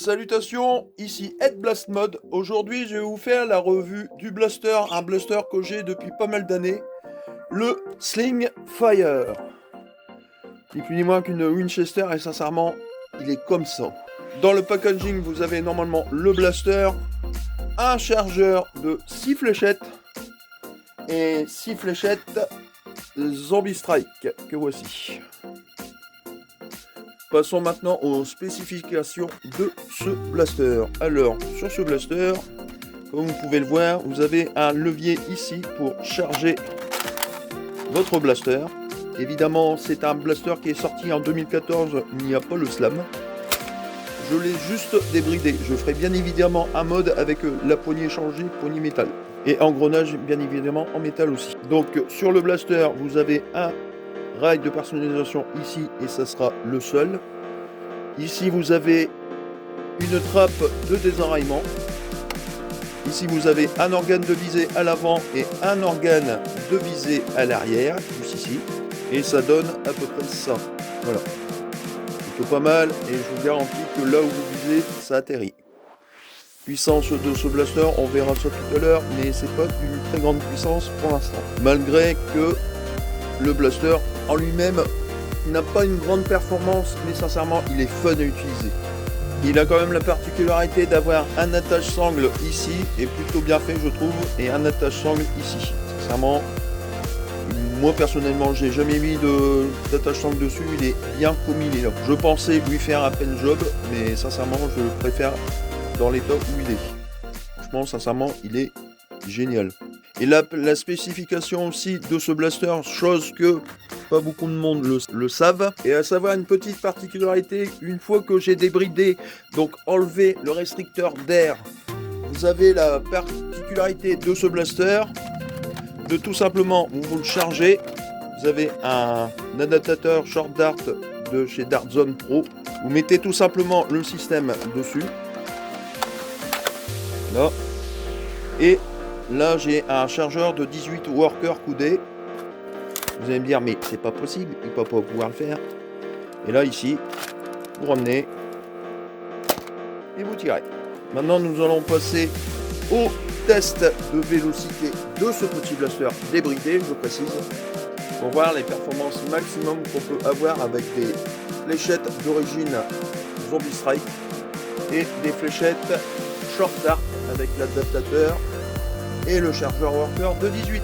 Salutations, ici Ed Blast Mode. Aujourd'hui, je vais vous faire la revue du blaster, un blaster que j'ai depuis pas mal d'années, le Sling Fire. Ni plus ni moins qu'une Winchester et sincèrement, il est comme ça. Dans le packaging, vous avez normalement le blaster, un chargeur de 6 fléchettes et 6 fléchettes Zombie Strike que voici. Passons maintenant aux spécifications de ce blaster. Alors, sur ce blaster, comme vous pouvez le voir, vous avez un levier ici pour charger votre blaster. Évidemment, c'est un blaster qui est sorti en 2014, il n'y a pas le slam. Je l'ai juste débridé. Je ferai bien évidemment un mode avec la poignée changée, poignée métal. Et engrenage, bien évidemment, en métal aussi. Donc, sur le blaster, vous avez un rail de personnalisation ici et ça sera le seul. Ici vous avez une trappe de désenraillement. Ici vous avez un organe de visée à l'avant et un organe de visée à l'arrière, juste ici. Et ça donne à peu près ça. Voilà. Plutôt pas mal et je vous garantis que là où vous visez, ça atterrit. Puissance de ce blaster, on verra ça tout à l'heure, mais c'est pas d'une très grande puissance pour l'instant. Malgré que le blaster en lui-même n'a pas une grande performance, mais sincèrement il est fun à utiliser. Il a quand même la particularité d'avoir un attache-sangle ici, et plutôt bien fait je trouve, et un attache-sangle ici. Sincèrement, moi personnellement j'ai jamais mis d'attache-sangle dessus, il est bien comme il est là. Je pensais lui faire un pen job, mais sincèrement je le préfère dans l'état où il est. Franchement sincèrement il est génial. Et la spécification aussi de ce blaster, chose que pas beaucoup de monde le savent, et à savoir une petite particularité, une fois que j'ai débridé, donc enlevé le restricteur d'air, vous avez la particularité de ce blaster, de tout simplement, vous le chargez, vous avez un adaptateur Short Dart de chez Dart Zone Pro, vous mettez tout simplement le système dessus, là, et là j'ai un chargeur de 18 worker coudé. Vous allez me dire mais c'est pas possible, il ne peut pas pouvoir le faire. Et là ici, vous ramenez et vous tirez. Maintenant nous allons passer au test de vélocité de ce petit blaster débridé, je précise, pour voir les performances maximum qu'on peut avoir avec des fléchettes d'origine Zombie Strike et des fléchettes Short Dart avec l'adaptateur et le chargeur worker de 18.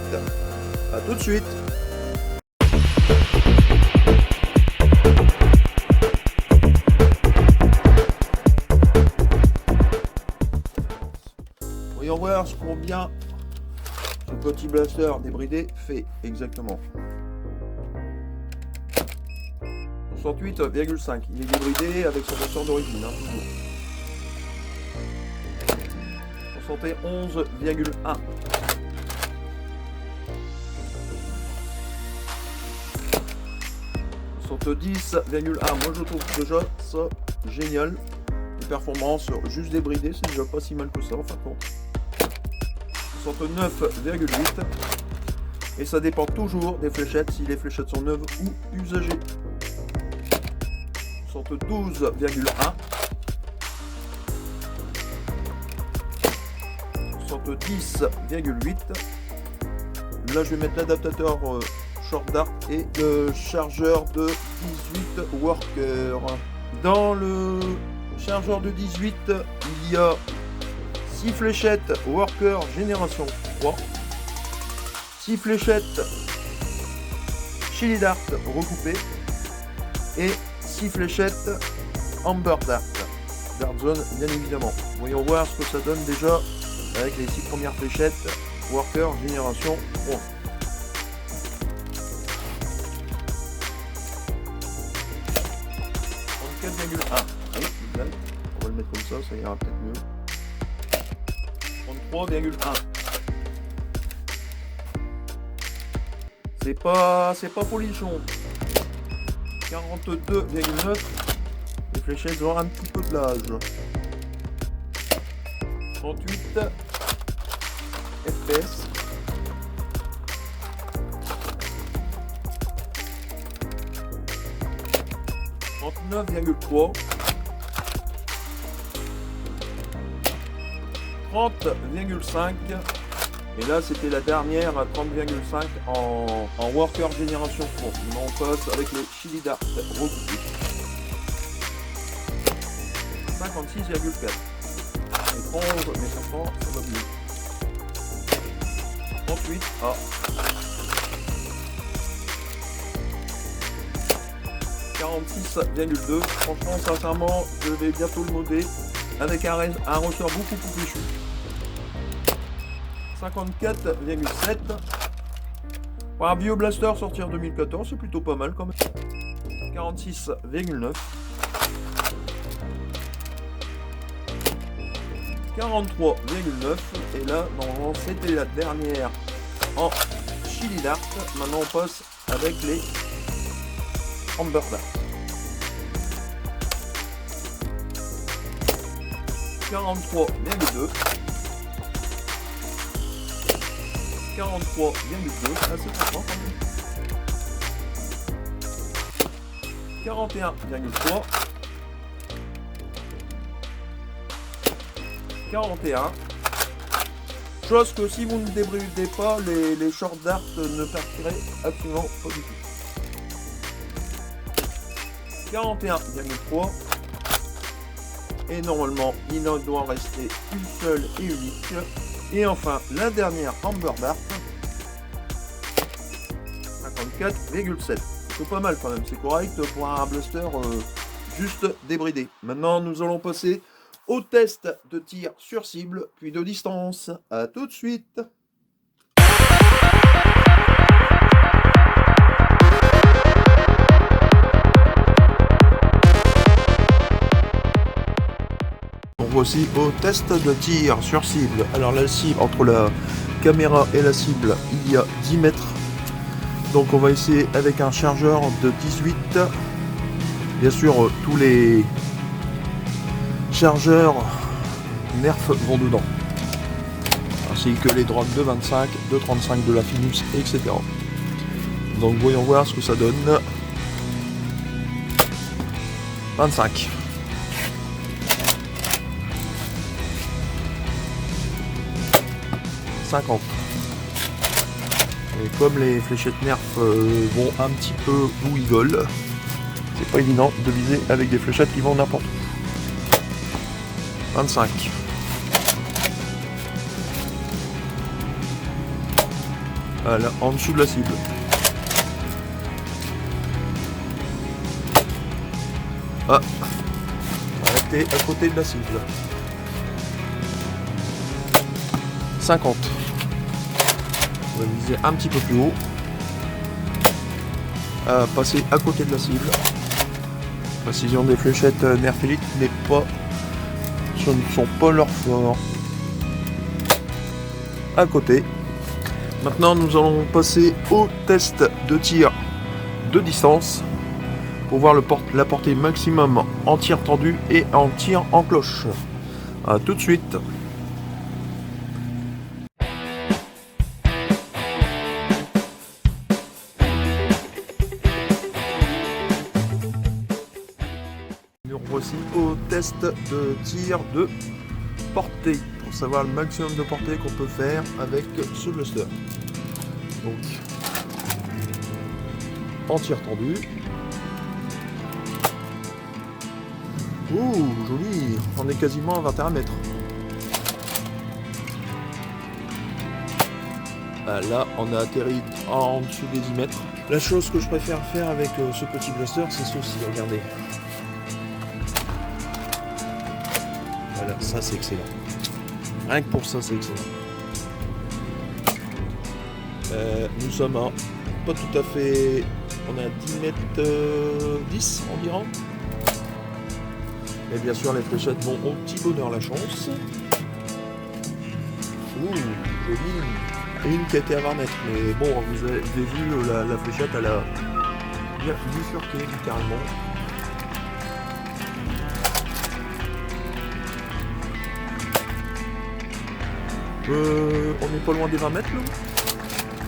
A tout de suite. Voyons voir ce combien ce petit blaster débridé fait exactement. 68,5. Il est débridé avec son moteur d'origine. Toujours. 71,1. 70,1. Moi je trouve déjà ça génial. Les performances juste débridées, c'est déjà pas si mal que ça en fin de compte. 69,8. Et ça dépend toujours des fléchettes, si les fléchettes sont neuves ou usagées. 72,1. 70,8. Là je vais mettre l'adaptateur Short Dart et le chargeur de 18 worker. Dans le chargeur de 18, il y a 6 fléchettes worker génération 3, 6 fléchettes Chili Dart recoupées et 6 fléchettes Amber Dart. Dart Zone bien évidemment. Voyons voir ce que ça donne déjà avec les 6 premières fléchettes worker génération 3. Oui, on va le mettre comme ça ira peut-être mieux. 33,1. C'est pas folichon. 42,9. Les fléchettes ont un petit peu de l'âge. 38 FPS. 39,3. 30,5. Et là, c'était la dernière à 30,5 en Worker Génération Fond. On passe avec le Chili Dart recoupé. 56,4. Étrange, mais ça va mieux. 38. Ah. 46,2. Franchement, sincèrement, je vais bientôt le modder avec un ressort beaucoup plus péchu. 54,7. Pour un Bioblaster sorti en 2014, c'est plutôt pas mal quand même. 46,9. 43,9. Et là, normalement, c'était la dernière en Chili Dart. Maintenant, on passe avec les Amber Dart. 43,2. 43,2. Assez franchement quand même. 41,3. 41. Chose que si vous ne débridez pas, les short dart ne partiraient absolument pas du tout. 41,3. Et normalement, il en doit rester une seule et unique. Et enfin, la dernière Amber Dart. 54,7. C'est pas mal quand même, c'est correct pour un blaster juste débridé. Maintenant, nous allons passer au test de tir sur cible, puis de distance. A tout de suite. Donc voici au test de tir sur cible. Alors la cible, entre la caméra et la cible, il y a 10 mètres. Donc on va essayer avec un chargeur de 18. Bien sûr, tous les chargeurs Nerf vont dedans, ainsi que les drones de 25, de 35 de la Finus, etc. Donc voyons voir ce que ça donne. 25. « 50. Et comme les fléchettes Nerf vont un petit peu où ils veulent, c'est pas évident de viser avec des fléchettes qui vont n'importe où. 25. Voilà, en dessous de la cible. Ah, arrêtez à côté de la cible. 50. On va viser un petit peu plus haut. Passer à côté de la cible. Précision des fléchettes Nerf Elite n'est pas... Ce ne sont pas leurs forts. À côté. Maintenant, nous allons passer au test de tir de distance pour voir la portée maximum en tir tendu et en tir en cloche. A tout de suite. Voici au test de tir de portée pour savoir le maximum de portée qu'on peut faire avec ce blaster. Donc en tir tendu. Ouh, joli, on est quasiment à 21 mètres. Là, on a atterri en dessous des 10 mètres. La chose que je préfère faire avec ce petit blaster, c'est ceci, regardez. Voilà, ça c'est excellent. Rien que pour ça, c'est excellent. Nous sommes à pas tout à fait... On est à 10 mètres 10 environ. Et bien sûr, les fléchettes vont au petit bonheur la chance. Ouh, joli. Et une qui a été à 20 mètres. Mais bon, vous avez vu, la fléchette, elle a bien bifurqué littéralement. On n'est pas loin des 20 mètres là.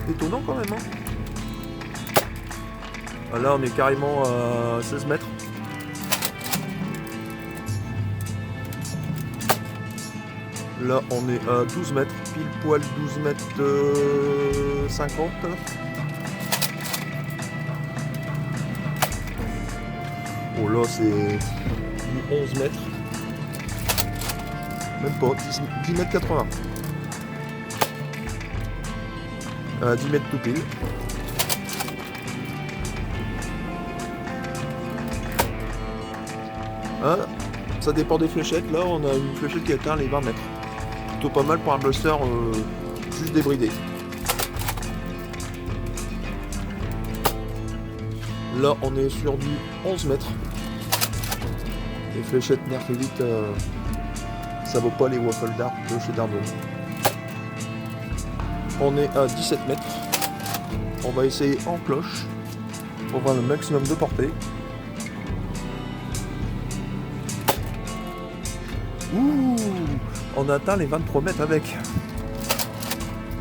Étonnant quand même. Hein. Là, on est carrément à 16 mètres. Là, on est à 12 mètres, pile poil 12 mètres 50. Oh là, c'est du 11 mètres. Même pas, 10 mètres 80. À 10 mètres tout pile. Ah, ça dépend des fléchettes. Là, on a une fléchette qui atteint les 20 mètres. Plutôt pas mal pour un blaster juste débridé. Là, on est sur du 11 mètres. Les fléchettes Nerf Elite, ça vaut pas les waffles d'art de chez Darwin. On est à 17 mètres. On va essayer en cloche pour voir le maximum de portée. Ouh, on a atteint les 23 mètres avec.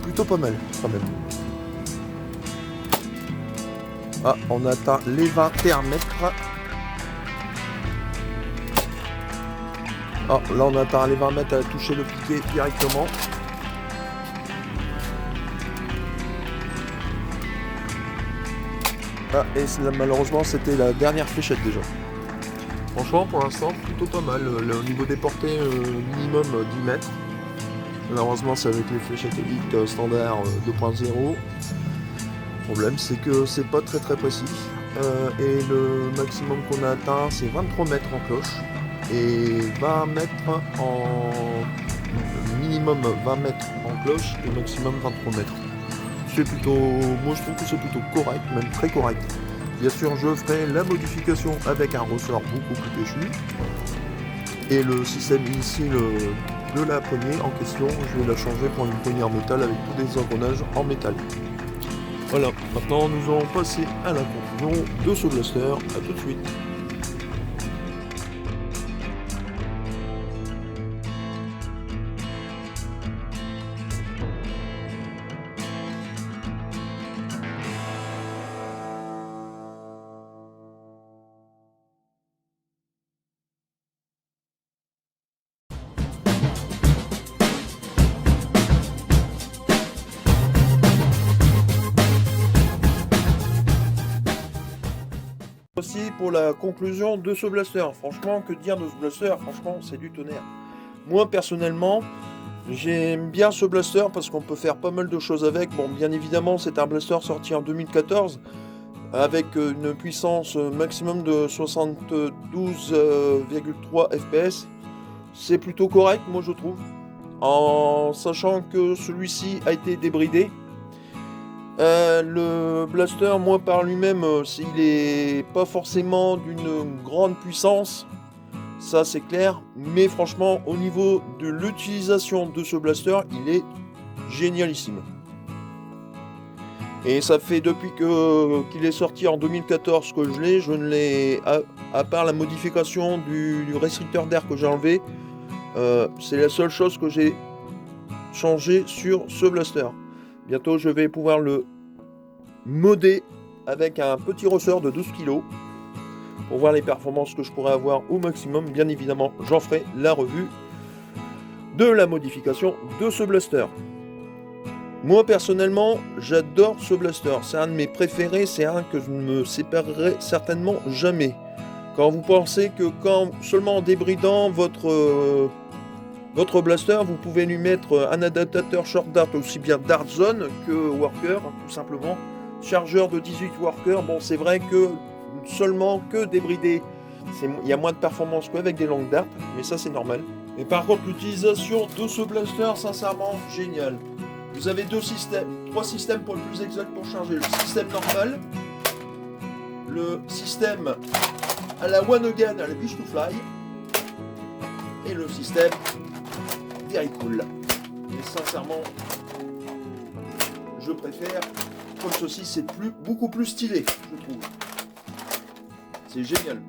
Plutôt pas mal quand même. Ah, on a atteint les 21 mètres. Ah, là on a atteint les 20 mètres à toucher le piquet directement. Ah, et là, malheureusement c'était la dernière fléchette déjà. Franchement pour l'instant plutôt pas mal. Au niveau des portées minimum 10 mètres. Malheureusement c'est avec les fléchettes Elite standard 2.0. Le problème c'est que c'est pas très précis. Et le maximum qu'on a atteint c'est 23 mètres en cloche. Et 20 mètres en minimum 20 mètres en cloche et maximum 23 mètres. C'est plutôt, moi je trouve que c'est plutôt correct, même très correct. Bien sûr je ferai la modification avec un ressort beaucoup plus péchu. Et le système ici de la poignée en question, je vais la changer pour une poignée en métal avec tous des engrenages en métal. Voilà, maintenant nous allons passer à la conclusion de ce blaster. A tout de suite. Aussi pour la conclusion de ce blaster. Franchement, que dire de ce blaster? Franchement, c'est du tonnerre. Moi, personnellement, j'aime bien ce blaster parce qu'on peut faire pas mal de choses avec. Bon, bien évidemment, c'est un blaster sorti en 2014 avec une puissance maximum de 72,3 fps. C'est plutôt correct, moi, je trouve. En sachant que celui-ci a été débridé. Le blaster, moi par lui-même, s'il est pas forcément d'une grande puissance, ça c'est clair, mais franchement, au niveau de l'utilisation de ce blaster, il est génialissime. Et ça fait depuis qu'il est sorti en 2014 que je ne l'ai, à part la modification du restricteur d'air que j'ai enlevé, c'est la seule chose que j'ai changé sur ce blaster. Bientôt, je vais pouvoir le modder avec un petit ressort de 12 kg pour voir les performances que je pourrais avoir au maximum. Bien évidemment, j'en ferai la revue de la modification de ce blaster. Moi, personnellement, j'adore ce blaster. C'est un de mes préférés. C'est un que je ne me séparerai certainement jamais. Quand vous pensez que seulement en débridant votre blaster, vous pouvez lui mettre un adaptateur short dart, aussi bien dart zone que worker, tout simplement. Chargeur de 18 worker, bon c'est vrai que seulement que débridé, il y a moins de performance qu'avec des longues darts, mais ça c'est normal. Et par contre l'utilisation de ce blaster, sincèrement, génial. Vous avez trois systèmes pour le plus exact pour charger. Le système normal, le système à la one again, à la beach to fly, et le système very cool. Et sincèrement, je préfère comme ceci, c'est beaucoup plus stylé, je trouve. C'est génial.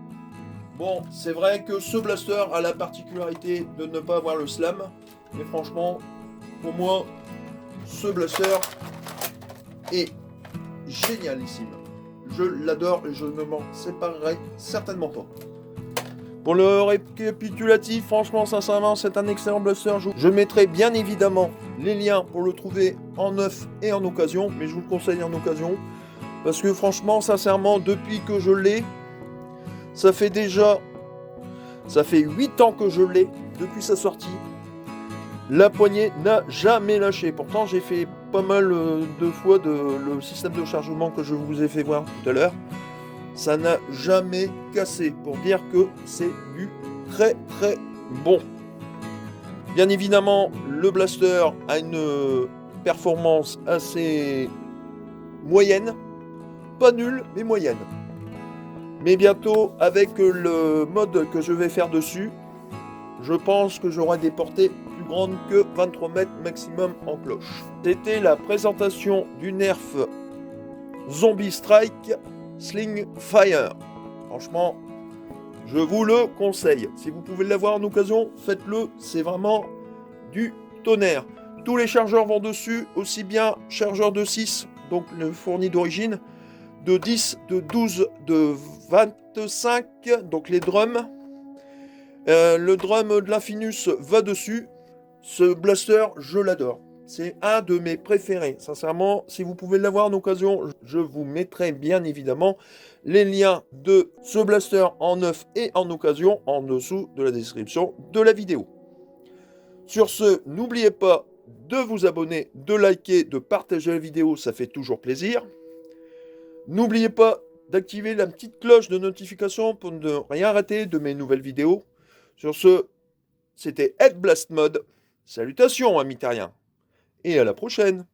Bon, c'est vrai que ce blaster a la particularité de ne pas avoir le slam, mais franchement, pour moi, ce blaster est génialissime. Je l'adore et je ne m'en séparerai certainement pas. Pour le récapitulatif, franchement, sincèrement, c'est un excellent blaster. Je mettrai bien évidemment les liens pour le trouver en neuf et en occasion, mais je vous le conseille en occasion. Parce que franchement, sincèrement, depuis que je l'ai, ça fait 8 ans que je l'ai, depuis sa sortie. La poignée n'a jamais lâché. Pourtant, j'ai fait pas mal de fois le système de chargement que je vous ai fait voir tout à l'heure. Ça n'a jamais cassé, pour dire que c'est du très très bon. Bien évidemment, le blaster a une performance assez moyenne, pas nulle, mais moyenne. Mais bientôt, avec le mode que je vais faire dessus, je pense que j'aurai des portées plus grandes que 23 mètres maximum en cloche. C'était la présentation du Nerf Zombie Strike Sling Fire. Franchement, je vous le conseille. Si vous pouvez l'avoir en occasion, faites-le. C'est vraiment du tonnerre. Tous les chargeurs vont dessus, aussi bien chargeur de 6, donc le fourni d'origine, de 10, de 12, de 25, donc les drums. Le drum de l'Infinus va dessus. Ce blaster, je l'adore. C'est un de mes préférés. Sincèrement, si vous pouvez l'avoir en occasion, je vous mettrai bien évidemment les liens de ce blaster en neuf et en occasion en dessous de la description de la vidéo. Sur ce, n'oubliez pas de vous abonner, de liker, de partager la vidéo, ça fait toujours plaisir. N'oubliez pas d'activer la petite cloche de notification pour ne rien rater de mes nouvelles vidéos. Sur ce, c'était Head Blast Mode. Salutations, amis terriens, et à la prochaine!